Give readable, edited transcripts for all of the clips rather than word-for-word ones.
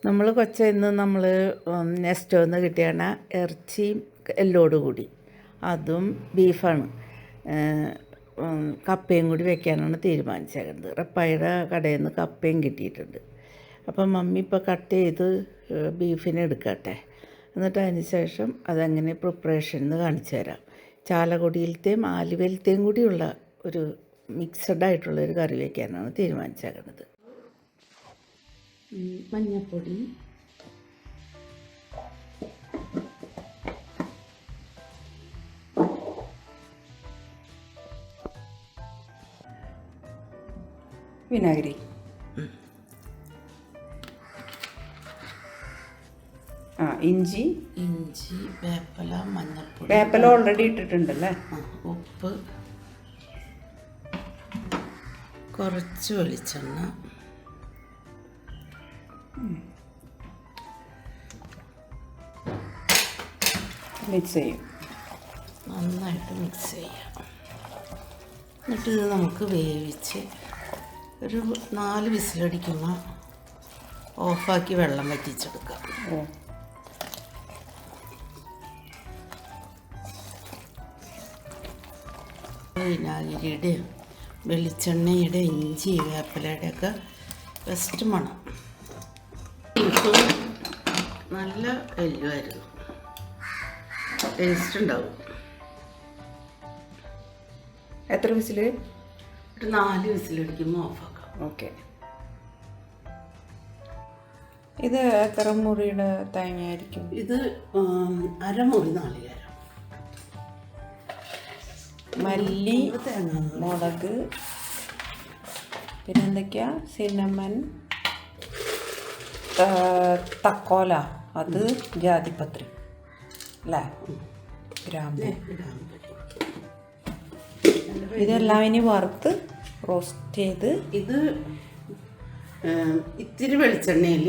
നമ്മൾ കൊച്ചയിന്ന് നമ്മൾ നെസ്റ്റോന്ന് കിട്ടിയാണ് ഇറച്ചിയും എല്ലോട് കൂടി, അതും ബീഫാണ്. കപ്പയും കൂടി വെക്കാനാണ് തീരുമാനിച്ചേക്കുന്നത്. റപ്പായുടെ കടയിൽ നിന്ന് കപ്പയും കിട്ടിയിട്ടുണ്ട്. അപ്പം മമ്മി ഇപ്പോൾ കട്ട് ചെയ്ത് ബീഫിനെ എടുക്കട്ടെ, എന്നിട്ട് അതിന് ശേഷം അതെങ്ങനെ പ്രിപ്പറേഷൻ എന്ന് കാണിച്ചു തരാം. ചാലക്കുടിയിലത്തെയും ആലുവയിലത്തെയും കൂടിയുള്ള ഒരു മിക്സഡായിട്ടുള്ളൊരു കറി വയ്ക്കാനാണ് തീരുമാനിച്ചേക്കുന്നത്. മഞ്ഞൾപ്പൊടി, വിനാഗിരി, ഇഞ്ചി, വേപ്പില, മഞ്ഞൾപ്പൊടി, വേപ്പില ഓൾറെഡി ഇട്ടിട്ടുണ്ടല്ലേ, ഉപ്പ്, കുറച്ച് വെളിച്ചെണ്ണ, മിക്സ് ചെയ്യും. നന്നായിട്ട് മിക്സ് ചെയ്യാം. എന്നിട്ട് ഇത് നമുക്ക് വേവിച്ച് ഒരു 4 വിസിലടിക്കുമ്പോൾ ഓഫാക്കി വെള്ളം വറ്റിച്ചെടുക്കാം. വിനാഗിരിയുടെ, വെളിച്ചെണ്ണയുടെ, ഇഞ്ചി, വേപ്പിലയുടെ ഒക്കെ ബെസ്റ്റ് മണം. ബീഫ് നല്ല എല്ലുമായിരുന്നു, ടേസ്റ്റ് ഉണ്ടാവും. എത്ര വിസിൽ? ഒരു 4 വിസിലടിക്കുമ്പോൾ ഓഫാക്കാം. ഓക്കെ. ഇത് എത്ര മുറിയുടെ തേങ്ങയായിരിക്കും? ഇത് അരമുറി നാളികേരം. മല്ലി, മുളക്, പിന്നെ എന്തൊക്കെയാ, സിനമൻ, തക്കോല, അത് ജാതിപത്രി അല്ലേ, ഗ്രാമ്പു. ഇതെല്ലാം ഇനി വറുത്ത് റോസ്റ്റ് ചെയ്ത് ഇത് ഇത്തിരി വെളിച്ചെണ്ണയിൽ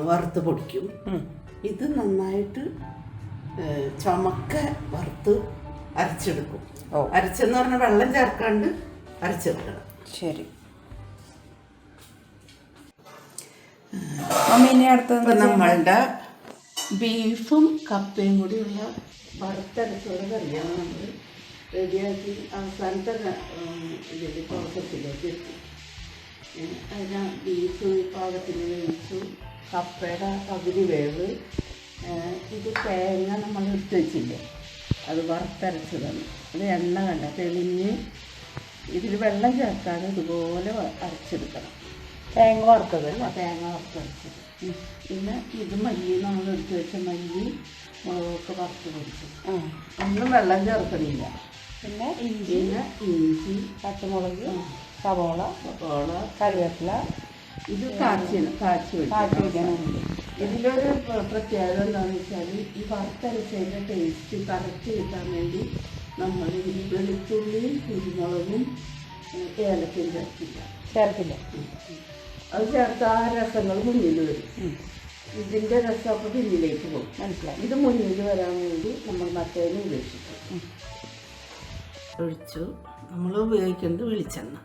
വറുത്ത് പൊടിക്കും. ഇത് നന്നായിട്ട് ചുമക്ക വറുത്ത് അരച്ചെടുക്കും. അരച്ചെന്ന് പറഞ്ഞാൽ വെള്ളം ചേർക്കാണ്ട് അരച്ചെടുക്കണം. ശരി. ഇനി അടുത്തത് നമ്മളുടെ ബീഫും കപ്പയും കൂടിയുള്ള വറുത്തരച്ചുള്ള കറിയാണ് നമ്മൾ റെഡിയാക്കി അവസാനത്തെ ഇതിൽ പ്രോസസ്സിലേക്ക് എത്തി. അതിന് ബീഫ് പാകത്തിന് വേവിച്ചു, കപ്പയുടെ പകുതി വേവ്. ഇത് തേങ്ങ നമ്മൾ എടുത്ത് വെച്ചില്ലേ, അത് വറുത്തരച്ചതാണ്. അത് എണ്ണ കണ്ട തെളിഞ്ഞ് ഇതിൽ വെള്ളം ചേർക്കാതെ ഇതുപോലെ അരച്ചെടുക്കണം. തേങ്ങ വറുത്തത് അല്ലേ? തേങ്ങ വറുത്തരച്ചത്. പിന്നെ ഇത് മല്ലി, നമ്മൾ എടുത്ത് വെച്ച മല്ലി, മുളകൊക്കെ വറുത്ത് പൊടിച്ചു. ഒന്നും വെള്ളം ചേർക്കണില്ല. പിന്നെ ഇഞ്ചി, പച്ചമുളക്, സവോള, കറിവേപ്പില. ഇത് കാച്ചി വയ്ക്കാനുണ്ട്. ഇതിലൊരു പ്രത്യേകത എന്താണെന്ന് വെച്ചാൽ, ഈ വറുത്തരച്ചതിൻ്റെ ടേസ്റ്റ് കറക്റ്റ് കിട്ടാൻ വേണ്ടി നമ്മൾ ഇതിൽ വെളുത്തുള്ളിയും കുരുമുളകും ഏലക്കയും ചേർക്കില്ല. അത് ചേർത്ത് ആ രസങ്ങൾ മുന്നിൽ വരും. ഇതിൻ്റെ രസമൊക്കെ പിന്നിലേക്ക് പോകും. മനസ്സിലായി. ഇത് മുന്നിൽ വരാൻ വേണ്ടി നമ്മൾ മറ്റേതിന് ഉപേക്ഷിക്കും. ഒഴിച്ചു. നമ്മൾ ഉപയോഗിക്കുന്നത് വെളിച്ചെണ്ണ.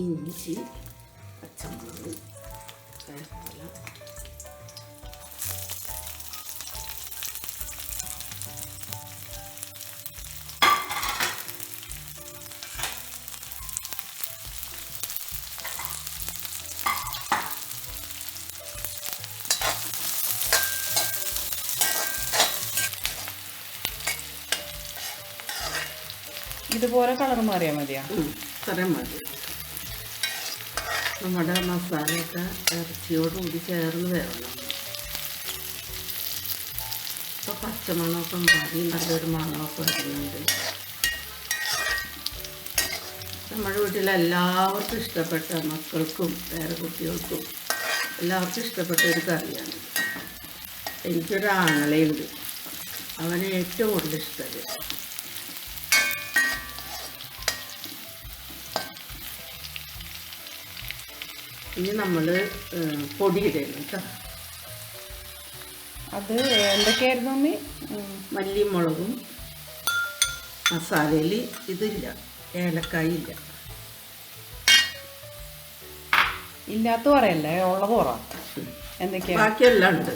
ഇഞ്ചി, പച്ചമുളക്, വേപ്പില, ഇതുപോലെ കളർ മാറിയാൽ മതിയാ? ഇത്രയും മതി. നമ്മുടെ മസാലയൊക്കെ ഇറച്ചിയോടുകൂടി ചേർന്ന് വരണം. ഇപ്പോൾ പച്ചമണമൊക്കെ മാറി നല്ലൊരു മണമൊക്കെ വരുന്നുണ്ട്. നമ്മുടെ വീട്ടിലെല്ലാവർക്കും ഇഷ്ടപ്പെട്ട, മക്കൾക്കും പേരക്കുട്ടികൾക്കും എല്ലാവർക്കും ഇഷ്ടപ്പെട്ട ഒരു കറിയാണ്. എനിക്കൊരു ആങ്ങളയുണ്ട്, അവന് ഏറ്റവും കൂടുതൽ ഇഷ്ടം. ഇനി നമ്മൾ പൊടിയിടണം കേട്ടോ. അത് എന്തൊക്കെയായിരുന്നു മമ്മി? മല്ലിയും മുളകും മസാലയിൽ ഇതില്ല, ഏലക്കായ ഇല്ല. ഇല്ലാത്ത പറയല്ലേ, ഉള്ളത് പറ. എന്തൊക്കെയാ? ബാക്കിയെല്ലാം ഉണ്ട്,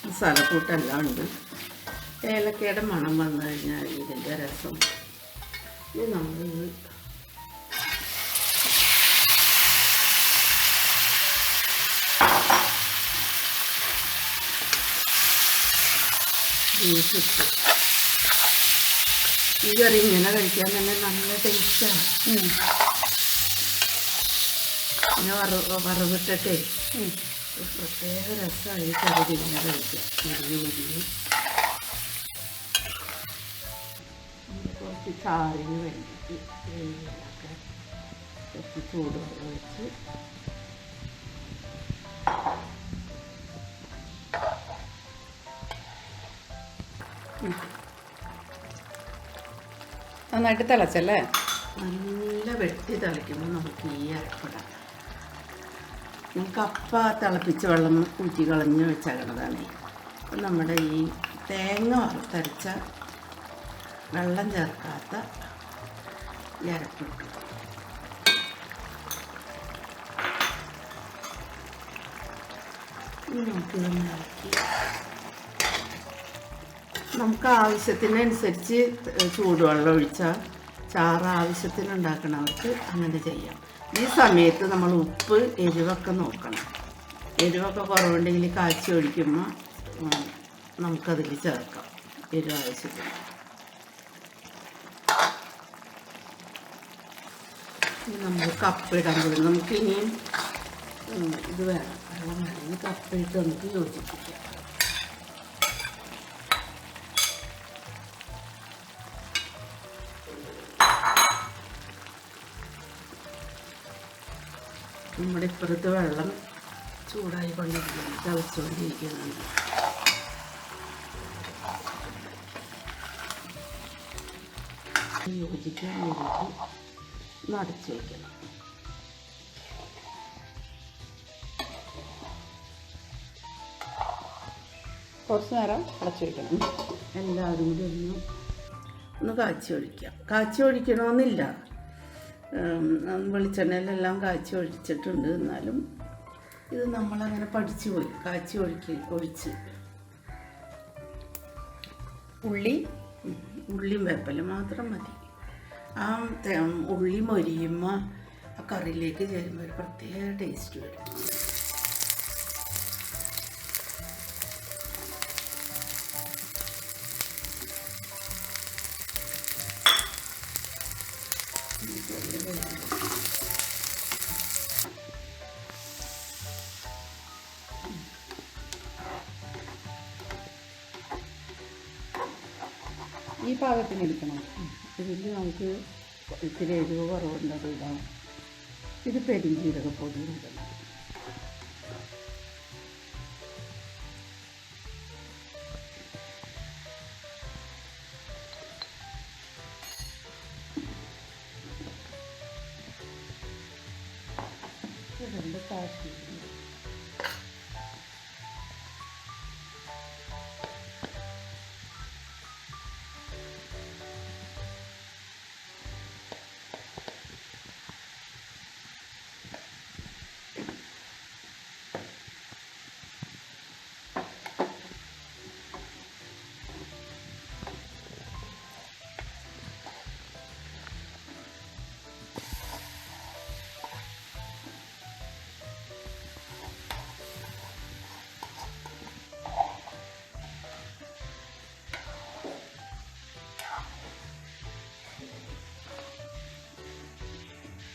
മസാലക്കൂട്ടെല്ലാം ഉണ്ട്. ഏലക്കയുടെ മണം വന്നു കഴിഞ്ഞാൽ ഇതിൻ്റെ രസം. ഇത് നമ്മൾ ബീഫിട്ട് ഈ കറി ഇങ്ങനെ കഴിക്കാൻ തന്നെ നല്ല ടേസ്റ്റാണ്. പിന്നെ വറവിട്ടിട്ടേ പ്രത്യേക രസമാണ് ഈ കറി ഇങ്ങനെ കഴിക്കാം. മുരിഞ്ഞ് കുറച്ച് ചാറിന് വേണ്ടിയിട്ട് ഒക്കെ കുറച്ച് ചൂടുവെള്ളം ഒഴിച്ച് നന്നായിട്ട് തിളച്ചല്ലേ? നല്ല വെട്ടി തിളയ്ക്കുമ്പോൾ നമുക്ക് ഈ അരപ്പിടാം. നമുക്ക് അപ്പ തിളപ്പിച്ച വെള്ളം ഊറ്റി കളഞ്ഞ് വെച്ചേക്കണതാണ്. അപ്പം നമ്മുടെ ഈ തേങ്ങ വറുത്തരച്ച വെള്ളം ചേർക്കാത്ത ഈ അരപ്പിട്ടു. നമുക്ക് ആവശ്യത്തിനനുസരിച്ച് ചൂടുവെള്ളം ഒഴിച്ചാൽ ചാറ് ആവശ്യത്തിന് ഉണ്ടാക്കണവർക്ക് അങ്ങനെ ചെയ്യാം. ഈ സമയത്ത് നമ്മൾ ഉപ്പ് എരിവൊക്കെ നോക്കണം. എരിവൊക്കെ കുറവുണ്ടെങ്കിൽ കാച്ചി ഒഴിക്കുമ്പോൾ നമുക്കതിൽ ചേർക്കാം എരിവ് ആവശ്യത്തിന്. നമ്മൾ കപ്പിടാൻ പോലും നമുക്കിനിയും ഇത് വേണം, വെള്ളം വേണം. കപ്പിട്ട് നമുക്ക് യോജിപ്പിക്കാം. നമ്മുടെ ഇപ്പുറത്ത് വെള്ളം ചൂടായി കൊണ്ടിരിക്കുന്നു, തിളച്ചുകൊണ്ടിരിക്കുന്നുണ്ട്. യോജിക്കാൻ വേണ്ടിയിട്ട് അടച്ചു വയ്ക്കണം. കുറച്ച് നേരം അടച്ചു വയ്ക്കണം. എല്ലാവരും കൂടി ഒന്ന് കാച്ചി ഒഴിക്കാം. കാച്ചി ഒഴിക്കണമെന്നില്ല, വെളിച്ചെണ്ണയിലെല്ലാം കാച്ചി ഒഴിച്ചിട്ടുണ്ട്. എന്നാലും ഇത് നമ്മളങ്ങനെ പഠിച്ചു പോയി, കാച്ചി ഒഴിച്ച്. ഉള്ളിയും വേപ്പില മാത്രം മതി. ആ ഉള്ളി മൊരിയുമ്പോൾ ആ കറിയിലേക്ക് ചേരുമ്പോൾ ഒരു പ്രത്യേക ടേസ്റ്റ് വരും. ഈ പാകത്തിന് ഇരിക്കണം. ഇതിൽ നമുക്ക് ഇത്തിരി എരിവ് കുറവുണ്ടത് ഇടാം. ഇത് പെരിഞ്ചീരകപ്പൊടി ഇടണം. രണ്ട് കാശി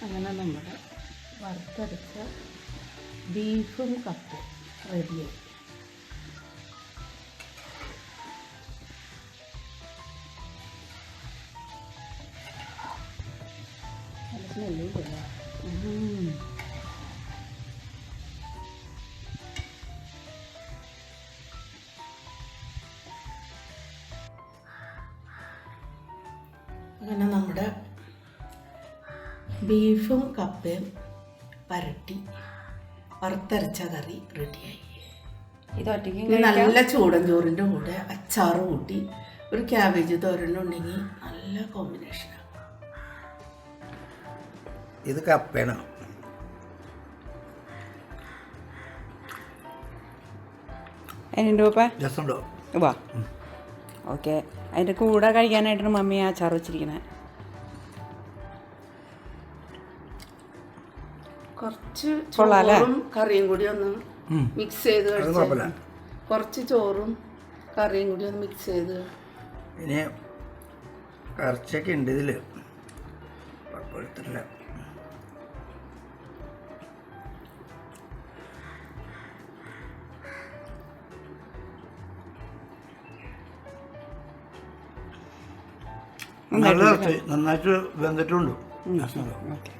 അങ്ങനെ നമ്മുടെ വറുത്തരച്ച ബീഫും കപ്പയും റെഡിയായി. നല്ല സ്മെല്ലില്ല. അങ്ങനെ നമ്മുടെ ബീഫും കപ്പയും പരട്ടി വറുത്തരച്ച കറി റെഡിയായി. ഇത് ഒറ്റയ്ക്ക് നല്ല ചൂടൻ ചോറിൻ്റെ കൂടെ അച്ചാറ് കൂട്ടി ഒരു ക്യാബേജ് തോരനുണ്ടെങ്കിൽ നല്ല കോമ്പിനേഷനാണ്. ഇത് കപ്പയാണ്. അതിൻ്റെ ഉപ്പ രസമുണ്ടോ? വാ ഓക്കെ. അതിൻ്റെ കൂടെ കഴിക്കാനായിട്ടാണ് മമ്മി ആ അച്ചാർ വെച്ചിരിക്കണേ. കുറച്ച് കൊള്ളാല്ലേ? ചോറും കറിയും കൂടി ഒന്ന് മിക്സ് ചെയ്ത് അത് കഴിച്ചാൽ കുഴപ്പമില്ല. കുറച്ച് ചോറും കറിയും കൂടി ഒന്ന് മിക്സ് ചെയ്ത് ഇനി ഇറച്ചിയൊക്കെ ഉണ്ട് ഇതിൽ, കുഴപ്പമില്ല. നല്ല ഇറച്ചി, നന്നായിട്ട് വെന്തിട്ടുണ്ട്. ഓക്കെ.